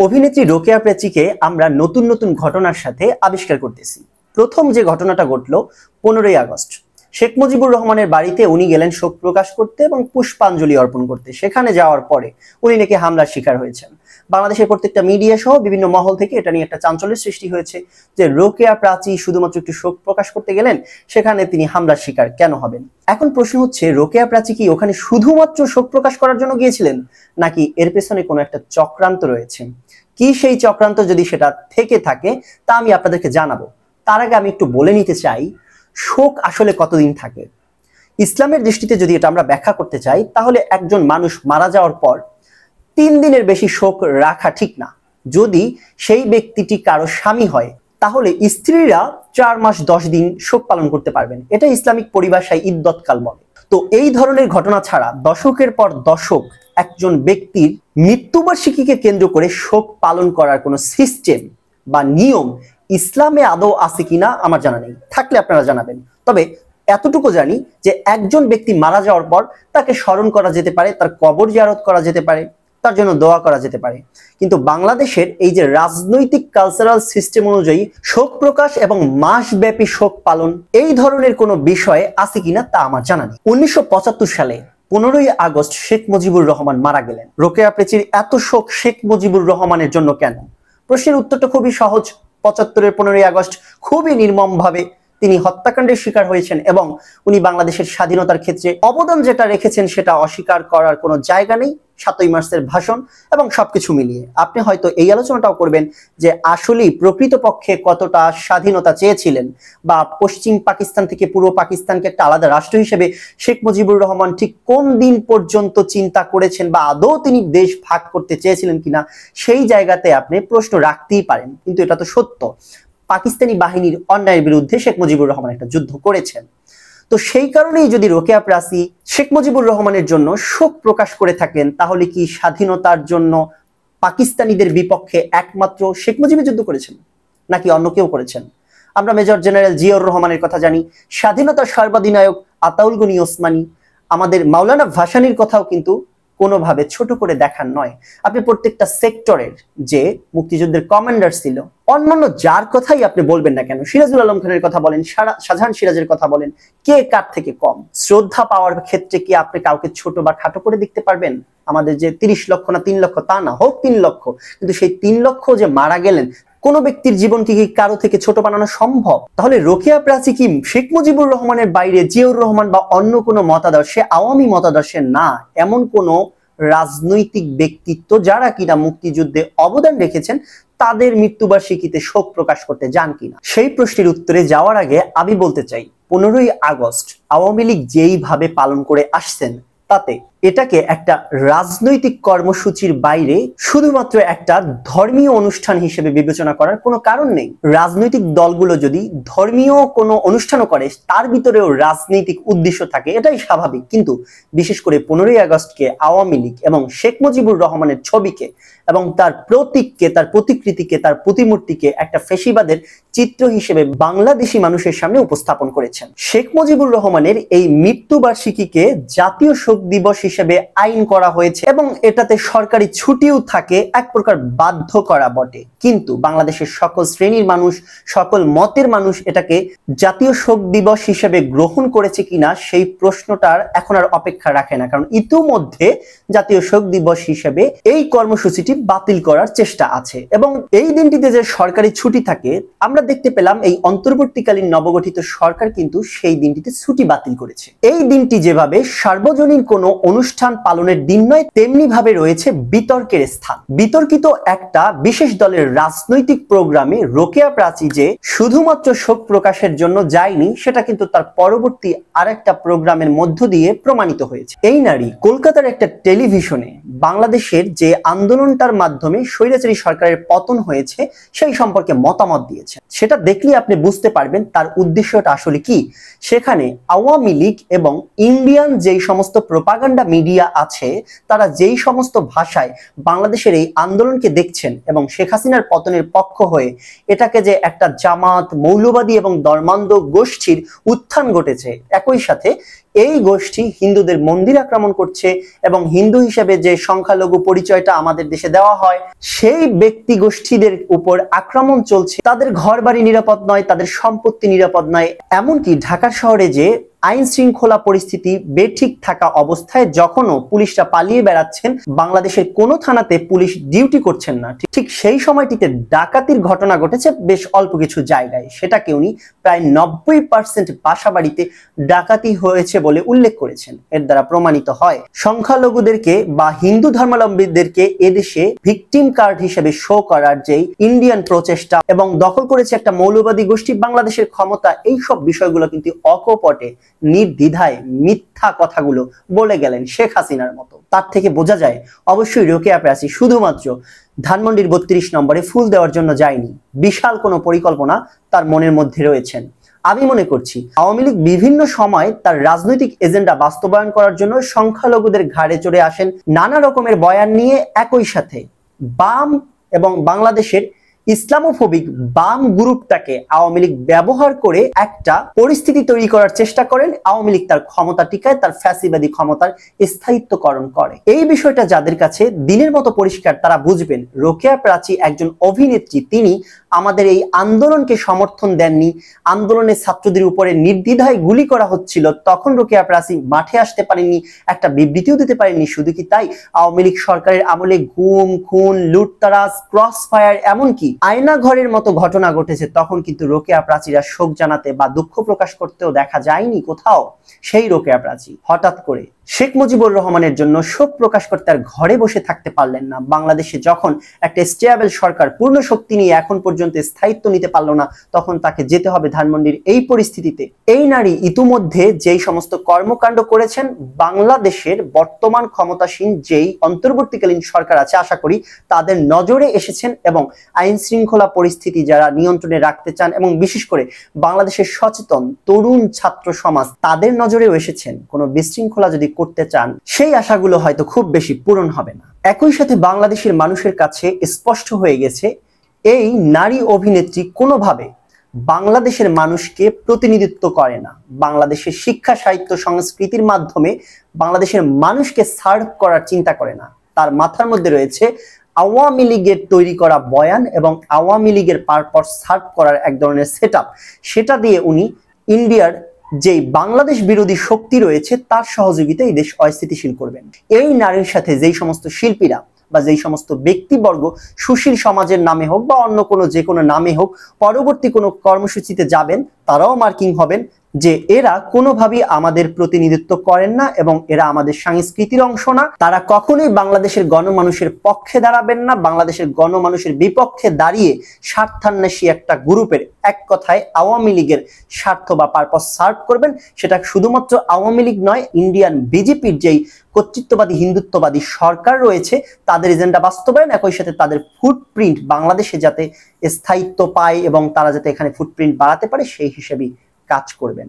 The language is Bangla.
অভিনেত্রী রোকেয়া প্রাচীকে আমরা নতুন নতুন ঘটনার সাথে আবিষ্কার করতেছি। প্রথম যে ঘটনাটা ঘটলো 15ই আগস্ট, শেখ মুজিবুর রহমানের বাড়িতে উনি গেলেন শোক প্রকাশ করতে এবং পুষ্পাঞ্জলি অর্পণ করতে। সেখানে যাওয়ার পরে উনি নাকি হামলার শিকার হয়েছেন। বাংলাদেশের প্রত্যেকটা মিডিয়া সহ বিভিন্ন মহল থেকে এটা নিয়ে একটা চাঞ্চল্যের সৃষ্টি হয়েছে যে রোকেয়া প্রাচী শুধুমাত্র একটু শোক প্রকাশ করতে গেলেন, সেখানে তিনি হামলার শিকার কেন হবেন। এখন প্রশ্ন হচ্ছে, রোকেয়া প্রাচী কি ওখানে শুধুমাত্র শোক প্রকাশ করার জন্য গিয়েছিলেন, নাকি এর পেছনে কোনো একটা চক্রান্ত রয়েছে? কি সেই চক্রান্ত যদি সেটা থেকে থাকে তা আমি আপনাদেরকে জানাবো। তার আগে আমি একটু বলে নিতে চাই, শোক আসলে কতদিন থাকে। ইসলামের দৃষ্টিতে যদি এটা আমরা ব্যাখ্যা করতে চাই, তাহলে একজন মানুষ মারা যাওয়ার পর 3 দিনের বেশি শোক রাখা ঠিক না। যদি সেই ব্যক্তিটি কারো স্বামী হয়, তাহলে স্ত্রীরা 4 মাস 10 দিন শোক পালন করতে পারবেন। এটা ইসলামিক পরিভাষায় ইদ্দতকাল বলে। তো এই ধরনের ঘটনা ছাড়া দশকের পর দশক একজন ব্যক্তির মৃত্যুবার্ষিকীকে কেন্দ্র করে শোক পালন করার কোনো সিস্টেম বা নিয়ম ইসলামে আদৌ আছে কিনা আমার জানা নেই। থাকলে আপনারা জানাবেন। তবে এতটুকু জানি যে একজন ব্যক্তি মারা যাওয়ার পর তাকে স্মরণ করা যেতে পারে, তার কবর জিয়ারত করা যেতে পারে, তার জন্য দোয়া করা যেতে পারে। কিন্তু বাংলাদেশের এই যে রাজনৈতিক কালচারাল সিস্টেম অনুযায়ী শোক প্রকাশ এবং মাসব্যাপী শোক পালন, এই ধরনের কোনো বিষয় আছে কিনা তা আমার জানা নেই। 1975 সালে 15ই আগস্ট শেখ মুজিবুর রহমান মারা গেলেন। রোকেয়া প্রাচীর এত শোক শেখ মুজিবুর রহমানের জন্য কেন? প্রশ্নের উত্তরটা খুবই সহজ। 75-এর 15ই আগস্ট খুবই নির্মমভাবে তিনি হত্যাকাণ্ডের শিকার হয়েছেন এবং উনি বাংলাদেশের স্বাধীনতার ক্ষেত্রে অবদান যেটা রেখেছেন সেটা অস্বীকার করার কোনো জায়গা নেই। 7ই মার্চের ভাষণ এবং সবকিছু মিলিয়ে আপনি হয়তো এই আলোচনাটাও করবেন যে আসলেই প্রকৃতপক্ষে কতটা স্বাধীনতা চেয়েছিলেন, বা পশ্চিম পাকিস্তান থেকে পূর্ব পাকিস্তানকে একটা আলাদা রাষ্ট্র হিসেবে শেখ মুজিবুর রহমান ঠিক কোন দিন পর্যন্ত চিন্তা করেছেন, বা আদৌ তিনি দেশ ভাগ করতে চেয়েছিলেন কিনা, সেই জায়গাতে আপনি প্রশ্ন রাখতেই পারেন। কিন্তু এটা তো সত্য, পাকিস্তানি বাহিনীর অন্যায়ের বিরুদ্ধে শেখ মুজিবুর রহমান একটা যুদ্ধ করেছেন। তো সেই কারণেই যদি রোকেয়া প্রাচী শেখ মুজিবুর রহমানের জন্য শোক প্রকাশ করে থাকেন, তাহলে কি স্বাধীনতার জন্য পাকিস্তানিদের বিপক্ষে একমাত্র শেখ মুজিবই যুদ্ধ করেছেন, নাকি অন্য কেউ করেছেন? আমরা মেজর জেনারেল জিয়াউর রহমানের কথা জানি, স্বাধীনতার সর্বাধিনায়ক আতাউল গনি ওসমানী, আমাদের মাওলানা ভাসানীর কথাও কিন্তু কোনোভাবে ছোট করে দেখার নয়। আপনি প্রত্যেকটা সেক্টরের যে মুক্তিযুদ্ধের কমান্ডার ছিল, অন্যান্য যার কথাই আপনি বলবেন না কেন, সিরাজুল আলম খানের কথা বলেন, শাহজাহান সিরাজের কথা বলেন, কে কার থেকে কম? শ্রদ্ধা পাওয়ার ক্ষেত্রে কি আপনি কাউকে ছোট বা খাটো করে দেখতে পারবেন? আমাদের যে 30 লক্ষ না 3 লক্ষ, তা না হোক 3 লক্ষ, কিন্তু সেই 3 লক্ষ যে মারা গেলেন, কোন ব্যক্তির জীবনকে কি কারো থেকে ছোট বানানো সম্ভব? তাহলে রোকেয়া প্রাচী কি শেখ মুজিবুর রহমানের বাইরে জিয়াউর রহমান বা অন্য কোনো মতাদর্শে, আওয়ামী মতাদর্শে না এমন কোন রাজনৈতিক ব্যক্তিত্ব যারা কিনা মুক্তিযুদ্ধে অবদান রেখেছেন, তাদের মৃত্যুবার্ষিকীতে শোক প্রকাশ করতে যান কিনা? সেই প্রশ্নের উত্তরে যাওয়ার আগে আমি বলতে চাই, 15ই আগস্ট আওয়ামী লীগ যেইভাবে পালন করে আসছেন, তাতে এটাকে একটা রাজনৈতিক কর্মসূচির বাইরে শুধুমাত্র একটা ধর্মীয় অনুষ্ঠান হিসেবে বিবেচনা করার কোনো কারণ নেই। রাজনৈতিক দলগুলো যদি ধর্মীয় কোনো অনুষ্ঠানও করে, তার ভিতরেও রাজনৈতিক উদ্দেশ্য থাকে, এটাই স্বাভাবিক। কিন্তু বিশেষ করে 15ই আগস্টকে আওয়ামী লীগ এবং শেখ মুজিবুর রহমানের ছবিকে এবং তার প্রতীককে, তার প্রতিকৃতিকে, তার প্রতিমূর্তিকে একটা ফ্যাসিবাদের চিত্র হিসেবে বাংলাদেশি মানুষের সামনে উপস্থাপন করেছেন। শেখ মুজিবুর রহমানের এই মৃত্যুবার্ষিকীকে জাতীয় শোক দিবস হিসেবে আইন করা হয়েছে এবং এটাতে সরকারি ছুটিও থাকে, এক প্রকার বাধ্য করা বটে। কিন্তু বাংলাদেশের সকল শ্রেণীর মানুষ, সকল মতের মানুষ এটাকে জাতীয় শোক দিবস হিসেবে গ্রহণ করেছে কিনা, সেই প্রশ্নটার এখন আর অপেক্ষা রাখে না। কারণ ইতিমধ্যে জাতীয় শোক দিবস হিসেবে এই কর্মসূচিটি বাতিল করার চেষ্টা আছে এবং এই দিনটিতে যে সরকারি ছুটি থাকে, আমরা দেখতে পেলাম এই অন্তর্বর্তীকালীন নবগঠিত সরকার কিন্তু সেই দিনটিতে ছুটি বাতিল করেছে। এই দিনটি যেভাবে সার্বজনীন কোনো অনুষ্ঠান পালনের দিন নয়, তেমনি ভাবে রয়েছে বিতর্কের স্থান। বিতর্কিত একটা বিশেষ দলের রাজনৈতিক প্রোগ্রামে রোকেয়া প্রাচী যে শুধুমাত্র শোক প্রকাশের জন্য যায়নি, সেটা কিন্তু তার পরবর্তী আরেকটা প্রোগ্রামের মধ্য দিয়ে প্রমাণিত হয়েছে। এই নারী কলকাতার একটা টেলিভিশনে বাংলাদেশের যে আন্দোলনটার মাধ্যমে স্বৈরাচারী সরকারের পতন হয়েছে সেই সম্পর্কে মতামত দিয়েছে। সেটা দেখলে আপনি বুঝতে পারবেন তার উদ্দেশ্যটা আসলে কি। সেখানে আওয়ামী লীগ এবং ইন্ডিয়ান যেই সমস্ত প্রোপাগান্ডা মিডিয়া আছে তারা যেই সমস্ত ভাষায় বাংলাদেশের এই আন্দোলনকে দেখছেন এবং শেখ হাসিনার পতনের পক্ষ হয়ে এটাকে যে একটা জামাত, মৌলবাদী এবং ধর্মান্ধ গোষ্ঠীর উত্থান ঘটেছে, একই সাথে এই গোষ্ঠী হিন্দুদের মন্দির আক্রমণ করছে এবং হিন্দু হিসেবে যে সংখ্যালঘু পরিচয়টা আমাদের দেশে দেওয়া হয় সেই ব্যক্তি গোষ্ঠীদের উপর আক্রমণ চলছে, তাদের ঘরবাড়ি নিরাপদ নয়, তাদের সম্পত্তি নিরাপদ নয়। এমনকি ঢাকা শহরে যে আইন শৃঙ্খলা পরিস্থিতি বেঠিক থাকা অবস্থায় যখনও পুলিশরা পালিয়ে বেড়াচ্ছেন, বাংলাদেশের কোনো থানাতে পুলিশ ডিউটি করছেন না, ঠিক সেই সময়টিতে ডাকাতির ঘটনা ঘটেছে বেশ অল্প কিছু জায়গায়। সেটাকে উনি প্রায় 90% বাসা বাড়িতে ডাকাতি হয়েছে বলে উল্লেখ করেছেন। এর দ্বারা প্রমাণিত হয় সংখ্যালঘুদেরকে বা হিন্দু ধর্মাবলম্বীদেরকে এদেশে ভিকটিম কার্ড হিসেবে শো করার যে ইন্ডিয়ান প্রচেষ্টা এবং দখল করেছে একটা মৌলবাদী গোষ্ঠী বাংলাদেশের ক্ষমতা, এইসব বিষয়গুলো কিন্তু অকপটে নির্দ্বিধায় মিথ্যা কথাগুলো বলে গেলেন শেখ হাসিনার মতো। তার থেকে বোঝা যায় অবশ্যই রোকেয়া প্রাচী শুধুমাত্র ধানমন্ডির 32 নম্বরে ফুল দেওয়ার জন্য যায়নি, বিশাল কোনো পরিকল্পনা তার মনের মধ্যে রয়েছেন। আমি মনে করছি আওয়ামী লীগ বিভিন্ন সময় তার রাজনৈতিক এজেন্ডা বাস্তবায়ন করার জন্য সংখ্যালঘুদের ঘাড়ে চড়ে আসেন নানা রকমের বয়ান নিয়ে। একই সাথে বাম এবং বাংলাদেশের ইসলামোফোবিক বাম গ্রুপটাকে আওয়ামী লীগ ব্যবহার করে একটা পরিস্থিতি তৈরি করার চেষ্টা করেন। আওয়ামী লীগ তার ক্ষমতা টিকায়, তার ফ্যাসিবাদী ক্ষমতার স্থায়িত্বকরণ করে। এই বিষয়টা যাদের কাছে দিনের মতো পরিষ্কার তারা বুঝবেন রোকেয়া প্রাচী একজন অভিনেত্রী, তিনি আমাদের এই আন্দোলনকে সমর্থন দেননি। আন্দোলনের ছাত্রদের উপরে নির্দ্বিধায় গুলি করা হচ্ছিল, তখন রোকেয়া প্রাচী মাঠে আসতে পারেননি, একটা বিবৃতিও দিতে পারেননি। শুধু কি তাই, আওয়ামী লীগ সরকারের আমলে গুম, খুন, লুটতারাজ, ক্রস ফায়ার, এমনকি আয়না ঘরের মতো ঘটনা ঘটেছে, তখন কিন্তু রোকেয়া প্রাচীরা শোক জানাতে বা দুঃখ প্রকাশ করতেও দেখা যায়নি কোথাও। সেই রোকেয়া প্রাচী হঠাৎ করে শেখ মুজিবুর রহমানের জন্য শোক প্রকাশ করতে আর ঘরে বসে থাকতে পারলেন না। বাংলাদেশে যখন একটা স্টেবল সরকার পূর্ণ শক্তি নিয়ে এখন পর্যন্ত স্থায়িত্ব নিতে পারলো না, তখন তাকে যেতে হবে ধানমন্ডির। এই পরিস্থিতিতে এই নারী ইতিমধ্যে যেই সমস্ত কর্মকাণ্ড করেছেন, বাংলাদেশের বর্তমান ক্ষমতাসীন যেই অন্তর্বর্তীকালীন সরকার আছে, আশা করি তাদের নজরে এসেছেন এবং আইন শৃঙ্খলা পরিস্থিতি যারা নিয়ন্ত্রণে রাখতে চান এবং বিশেষ করে বাংলাদেশের সচেতন তরুণ ছাত্র সমাজ তাদের নজরেও এসেছেন। কোনো বিশৃঙ্খলা যদি করতে চান, সেই আশাগুলো হয়তো খুব বেশি পূরণ হবে না। একই সাথে বাংলাদেশের মানুষের কাছে স্পষ্ট হয়ে গেছে এই নারী অভিনেত্রী কোনোভাবে বাংলাদেশের মানুষকে প্রতিনিধিত্ব করে না। বাংলাদেশের শিক্ষা, সাহিত্য, সংস্কৃতির মাধ্যমে বাংলাদেশের মানুষকে সার্ভ করার চিন্তা করে না। তার মাথার মধ্যে রয়েছে আওয়ামী লীগের তৈরি করা বয়ান এবং আওয়ামী লীগের পারপাস সার্ভ করার এক ধরনের সেটআপ। সেটা দিয়ে উনি ইন্ডিয়ার যে বাংলাদেশ বিরোধী শক্তি রয়েছে তার সহযোগিতা এই দেশ অস্থিতিশীল করবেন। এই নারীর সাথে যেই সমস্ত শিল্পীরা বা যেই সমস্ত ব্যক্তিবর্গ সুশীল সমাজের নামে হোক বা অন্য কোনো যে কোনো নামে হোক পরবর্তী কোনো কর্মসূচিতে যাবেন, তারাও মার্কিং হবেন যে এরা কোনোভাবেই আমাদের প্রতিনিধিত্ব করেন না এবং এরা আমাদের সংস্কৃতির অংশ না। তারা কখনোই বাংলাদেশের গণমানুষের পক্ষে দাঁড়াবেন না, বাংলাদেশের গণমানুষের বিপক্ষে দাঁড়িয়ে স্বার্থান্বেষী একটা গ্রুপের, এক কথায় আওয়ামী লীগের স্বার্থ বা পারপাস সার্ভ করবেন। সেটা শুধুমাত্র আওয়ামী লীগ নয়, ইন্ডিয়ান বিজেপির যেই কর্তৃত্ববাদী হিন্দুত্ববাদী সরকার রয়েছে তাদের এজেন্ডা বাস্তবায়ন, একই সাথে তাদের ফুটপ্রিন্ট বাংলাদেশে যাতে স্থায়িত্ব পায় এবং তারা যাতে এখানে ফুটপ্রিন্ট বাড়াতে পারে সেই হিসেবেই কাজ করবেন।